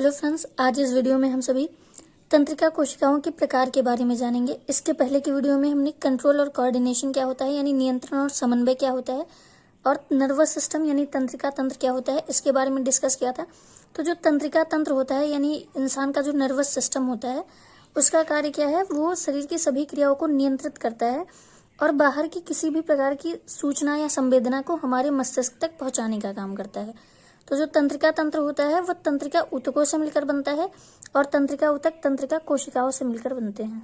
Hello friends, आज इस video में हम सभी तंत्रिका कोशिकाओं के प्रकार के बारे में जानेंगे। इसके पहले की वीडियो में हमने कंट्रोल और कोऑर्डिनेशन क्या होता है यानी नियंत्रण और समन्वय क्या होता है और नर्वस सिस्टम यानी तंत्रिका तंत्र क्या होता है इसके बारे में डिस्कस किया था। तो जो तंत्रिका तंत्र होता है यानी इंसान का जो नर्वस सिस्टम होता है उसका कार्य क्या है, वो शरीर की सभी क्रियाओं को नियंत्रित करता है और बाहर की किसी भी प्रकार की सूचना या संवेदना को हमारे मस्तिष्क तक पहुंचाने का काम करता है। तो जो तंत्रिका तंत्र होता है वह तंत्रिका ऊतकों से मिलकर बनता है और तंत्रिका ऊतक तंत्रिका कोशिकाओं से मिलकर बनते हैं।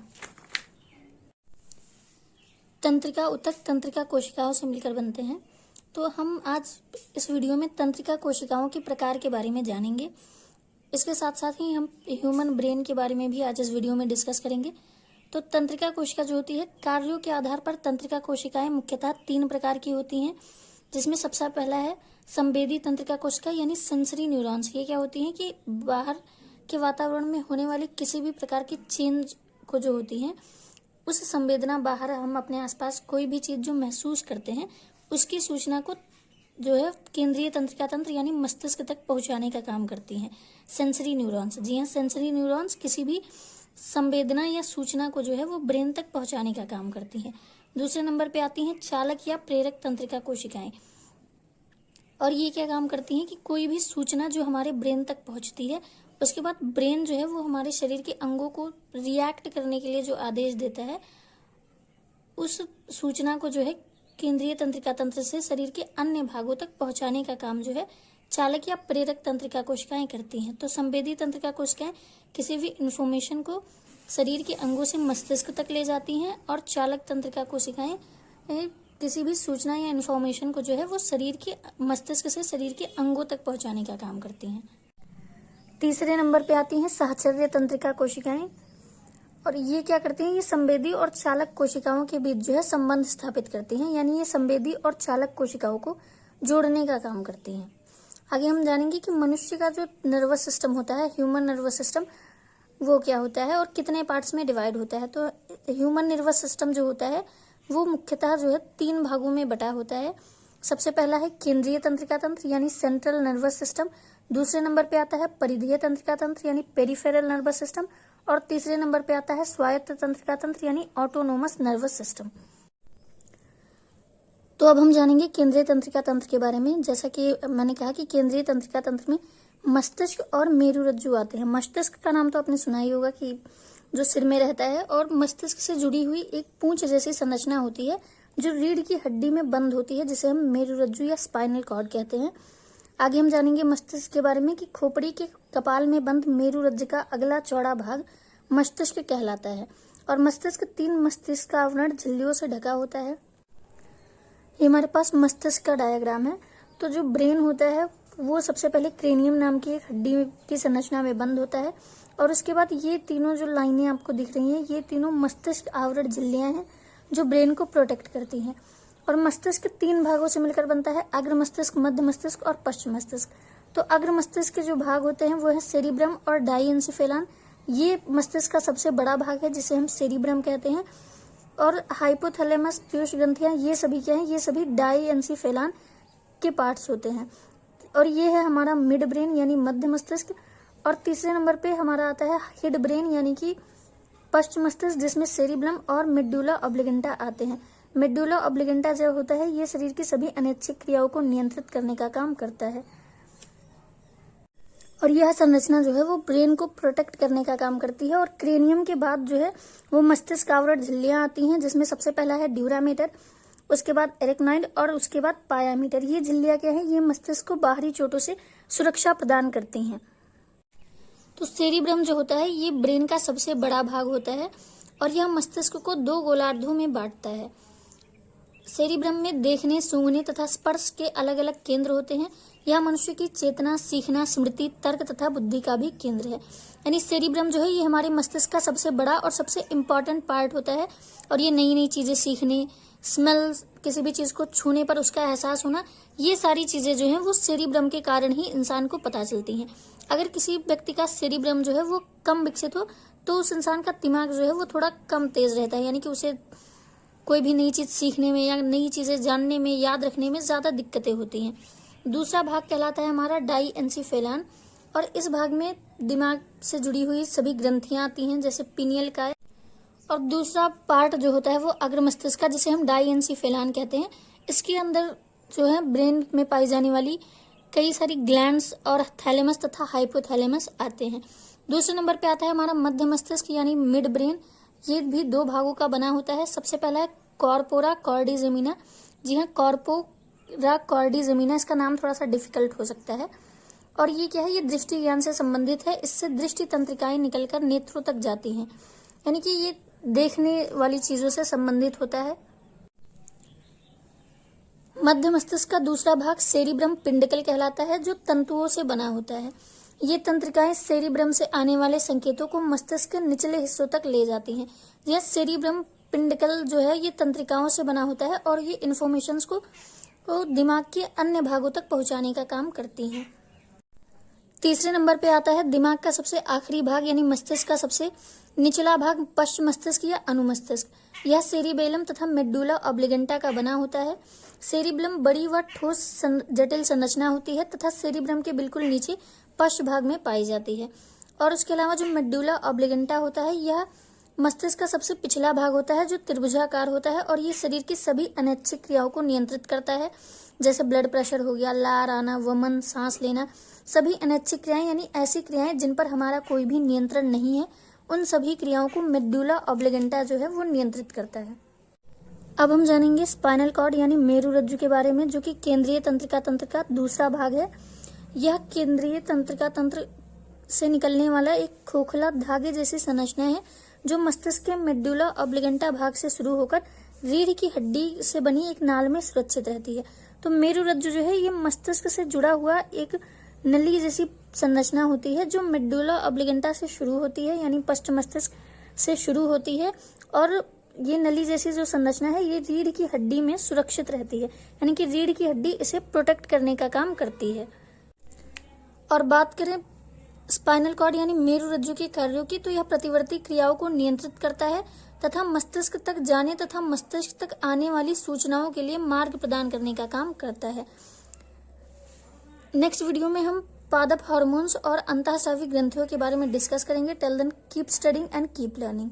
तंत्रिका ऊतक तंत्रिका कोशिकाओं से मिलकर बनते हैं। तो हम आज इस वीडियो में तंत्रिका कोशिकाओं के प्रकार के बारे में जानेंगे। इसके साथ साथ ही हम ह्यूमन ब्रेन के बारे में भी आज इस वीडियो में डिस्कस करेंगे। तो तंत्रिका कोशिका जो होती है, कार्यों के आधार पर तंत्रिका कोशिकाएं मुख्यतः 3 प्रकार की होती हैं, जिसमें सबसे पहला है संवेदी तंत्रिका कोशिका यानी सेंसरी न्यूरॉन्स। ये क्या होती हैं कि बाहर के वातावरण में होने वाली किसी भी प्रकार की चेंज को जो होती है उस संवेदना, बाहर हम अपने आसपास कोई भी चीज जो महसूस करते हैं उसकी सूचना को जो है केंद्रीय तंत्रिका तंत्र यानी मस्तिष्क तक पहुंचाने का काम करती हैं सेंसरी न्यूरॉन्स। जी हाँ, सेंसरी न्यूरॉन्स किसी भी संवेदना या सूचना को जो है वो ब्रेन तक पहुंचाने का काम करती हैं। दूसरे नंबर पे आती हैं चालक या प्रेरक तंत्रिका कोशिकाएं, और ये क्या काम करती हैं कि कोई भी सूचना जो हमारे ब्रेन तक पहुंचती है उसके बाद ब्रेन जो है वो हमारे शरीर के अंगों को रिएक्ट करने के लिए जो आदेश देता है उस सूचना को जो है केंद्रीय तंत्रिका तंत्र से शरीर के अन्य भागों तक पहुंचाने का काम जो है चालक या प्रेरक तंत्रिका कोशिकाएं करती हैं। तो संवेदी तंत्रिका कोशिकाएं किसी भी इंफॉर्मेशन को शरीर के अंगों से मस्तिष्क तक ले जाती हैं और चालक तंत्रिका कोशिकाएं किसी भी सूचना या इंफॉर्मेशन को जो है वो शरीर के मस्तिष्क से शरीर के अंगों तक पहुंचाने का काम करती हैं। तीसरे नंबर पे आती हैं साहचर्य तंत्रिका कोशिकाएं, और ये क्या करती हैं, ये संवेदी और चालक कोशिकाओं के बीच जो है संबंध स्थापित करती हैं, यानी ये संवेदी और चालक कोशिकाओं को जोड़ने का काम करती हैं। आगे हम जानेंगे कि मनुष्य का जो नर्वस सिस्टम होता है, ह्यूमन नर्वस सिस्टम, वो क्या होता है और कितने पार्ट्स में डिवाइड होता है। तो ह्यूमन नर्वस सिस्टम जो होता है वो मुख्यतः जो है 3 भागों में बटा होता है। सबसे पहला है केंद्रीय तंत्रिका तंत्र यानी सेंट्रल नर्वस सिस्टम, दूसरे नंबर पे आता है परिधीय तंत्रिका तंत्र यानी पेरिफेरल नर्वस सिस्टम, और तीसरे नंबर पे आता है स्वायत्त तंत्रिका तंत्र यानी ऑटोनोमस नर्वस सिस्टम। तो अब हम जानेंगे केंद्रीय तंत्रिका तंत्र के बारे में। जैसा कि मैंने कहा कि केंद्रीय तंत्रिका तंत्र में मस्तिष्क और मेरुरज्जु आते हैं। मस्तिष्क का नाम तो आपने सुना ही होगा कि जो सिर में रहता है, और मस्तिष्क से जुड़ी हुई एक पूंछ जैसी संरचना होती है जो रीढ़ की हड्डी में बंद होती है, जिसे हम मेरुरज्जु या स्पाइनल कॉर्ड कहते हैं। आगे हम जानेंगे मस्तिष्क के बारे में कि खोपड़ी के कपाल में बंद मेरुरज्जु का अगला चौड़ा भाग मस्तिष्क कहलाता है, और मस्तिष्क 3 मस्तिष्क का आवरण झिल्लियों से ढका होता है। ये हमारे पास मस्तिष्क का डायग्राम है। तो जो ब्रेन होता है वो सबसे पहले क्रेनियम नाम की एक हड्डी की संरचना में बंद होता है, और उसके बाद ये तीनों जो लाइनें आपको दिख रही हैं ये तीनों मस्तिष्क आवरण झिल्लियां हैं जो ब्रेन को प्रोटेक्ट करती हैं। और मस्तिष्क 3 भागों से मिलकर बनता है, अग्र मस्तिष्क, मध्य मस्तिष्क और पश्च मस्तिष्क। तो अग्र मस्तिष्क के जो भाग होते हैं वो है सेरिब्रम और डाइएन्सेफेलान। ये मस्तिष्क का सबसे बड़ा भाग है जिसे हम सेरिब्रम कहते हैं, और हाइपोथैलेमस, पीयूष ग्रंथियां, ये सभी क्या है, ये सभी डाइएन्सेफेलान के पार्ट्स होते हैं। और ये है हमारा मिड ब्रेन यानी मध्य मस्तिष्क, और तीसरे नंबर पे हमारा आता है हिड ब्रेन यानी कि पश्च मस्तिष्क, जिसमें सेरिब्रम और मेडुला ऑब्लिगेंटा आते हैं। मेडुला ऑब्लिगेंटा जो होता है ये शरीर की सभी अनैच्छिक क्रियाओं को नियंत्रित करने का काम करता है, और यह संरचना जो है वो ब्रेन को प्रोटेक्ट करने का काम करती है। और क्रेनियम के बाद जो है वो मस्तिष्क आवरण झिल्लियां आती हैं, जिसमें सबसे पहला है ड्यूरामीटर, उसके बाद एरेक्नॉइड और उसके बाद पायामीटर। ये झिल्लियां क्या है, ये मस्तिष्क को बाहरी चोटों से सुरक्षा प्रदान करती हैं। तो सेरिब्रम जो होता है ये ब्रेन का सबसे बड़ा भाग होता है, और यह मस्तिष्क को 2 गोलार्धों में बांटता है। सेरिब्रम में देखने, सूंघने तथा स्पर्श के अलग अलग केंद्र होते हैं। यह मनुष्य की चेतना, सीखना, स्मृति, तर्क तथा बुद्धि का भी केंद्र है। यानी सेरिब्रम जो है ये हमारे मस्तिष्क का सबसे बड़ा और सबसे इम्पोर्टेंट पार्ट होता है, और ये नई नई चीजें सीखने, स्मेल, किसी भी चीज को छूने पर उसका एहसास होना, ये सारी चीजें जो हैं वो सेरिब्रम के कारण ही इंसान को पता चलती हैं। अगर किसी व्यक्ति का सेरिब्रम जो है वो कम विकसित हो तो उस इंसान का दिमाग जो है वो थोड़ा कम तेज रहता है, यानी कि उसे कोई भी नई चीज सीखने में या नई चीजें जानने में, याद रखने में ज्यादा दिक्कतें होती हैं। दूसरा भाग कहलाता है हमारा डाइएन्सेफेलान, और इस भाग में दिमाग से जुड़ी हुई सभी ग्रंथियां आती हैं, जैसे पीनियल काय। और दूसरा पार्ट जो होता है वो अग्र मस्तिष्क का, जिसे हम डाइएन्सीफेलान कहते हैं। इसके अंदर जो है ब्रेन में पाई जाने वाली कई सारी ग्लैंड्स और थैलेमस तथा हाइपोथैलेमस आते हैं। दूसरे नंबर पे आता है हमारा मध्य मस्तिष्क यानी मिड ब्रेन। ये भी 2 भागों का बना होता है। सबसे पहला है कॉर्पोरा कॉर्डिजेमिना। जी हाँ, कॉर्पोरा कॉर्डिजेमिना, इसका नाम थोड़ा सा डिफिकल्ट हो सकता है। और ये क्या है, ये दृष्टि ज्ञान से संबंधित है। इससे दृष्टि तंत्रिकाएं निकलकर नेत्रों तक जाती हैं, यानी कि ये देखने वाली चीजों से संबंधित होता है। मध्य मस्तिष्क का दूसरा भाग सेरिब्रम पिंडकल कहलाता है, जो तंतुओं से बना होता है। ये तंत्रिकाएं सेरिब्रम से आने वाले संकेतों को मस्तिष्क के निचले हिस्सों तक ले जाती हैं। यह सेरिब्रम पिंडकल जो है ये तंत्रिकाओं से बना होता है और ये इंफॉर्मेशंस को दिमाग के अन्य भागों तक पहुंचाने का काम करती हैं। तीसरे नंबर पे आता है दिमाग का सबसे आखिरी भाग यानी मस्तिष्क का सबसे निचला भाग, पश्च मस्तिष्क या अनुमस्तिष्क। यह सेरिबेलम तथा मेडुला ऑब्लिगेंटा का बना होता है। सेरिबेलम बड़ी व ठोस जटिल संरचना होती है तथा सेरिब्रम के बिल्कुल नीचे पश्च भाग में पाई जाती है। और उसके अलावा जो मेडुला ऑब्लिगेंटा होता है यह मस्तिष्क का सबसे पिछला भाग होता है, जो त्रिभुजाकार होता है और ये शरीर की सभी अनैच्छिक क्रियाओं को नियंत्रित करता है, जैसे ब्लड प्रेशर हो गया, लार आना, वमन, सांस लेना। सभी अनैच्छिक क्रियाएं यानी ऐसी क्रियाएं जिन पर हमारा कोई भी नियंत्रण नहीं है, उन सभी क्रियाओं को मेडुला ऑब्लिगेंटा जो है वो नियंत्रित करता है। अब हम जानेंगे स्पाइनल कॉर्ड यानी मेरुरज्जु के बारे में, जो कि केंद्रीय तंत्रिका तंत्र का दूसरा भाग है। यह केंद्रीय तंत्रिका तंत्र से निकलने वाला एक खोखला धागे जैसी संरचना है, जो मस्तिष्क के मेडुला ऑब्लिगेंटा भाग से शुरू होकर रीढ़ की हड्डी से बनी एक नाल में सुरक्षित रहती है। तो मेरुरज्जु जो है ये मस्तिष्क से जुड़ा हुआ एक नली जैसी संरचना होती है, जो मेडुला ऑब्लिगेंटा से शुरू होती है, यानी पश्च मस्तिष्क से शुरू होती है। और ये नली जैसी जो संरचना है ये रीढ़ की हड्डी में सुरक्षित रहती है, यानी कि रीढ़ की हड्डी इसे प्रोटेक्ट करने का काम करती है। और बात करें स्पाइनल कॉर्ड यानी मेरुरज्जु के कार्यों की, तो यह प्रतिवर्ती क्रियाओं को नियंत्रित करता है तथा मस्तिष्क तक जाने तथा मस्तिष्क तक आने वाली सूचनाओं के लिए मार्ग प्रदान करने का काम करता है। नेक्स्ट वीडियो में हम पादप हार्मोन्स और अंतःस्रावी ग्रंथियों के बारे में डिस्कस करेंगे। Till then keep studying and keep learning.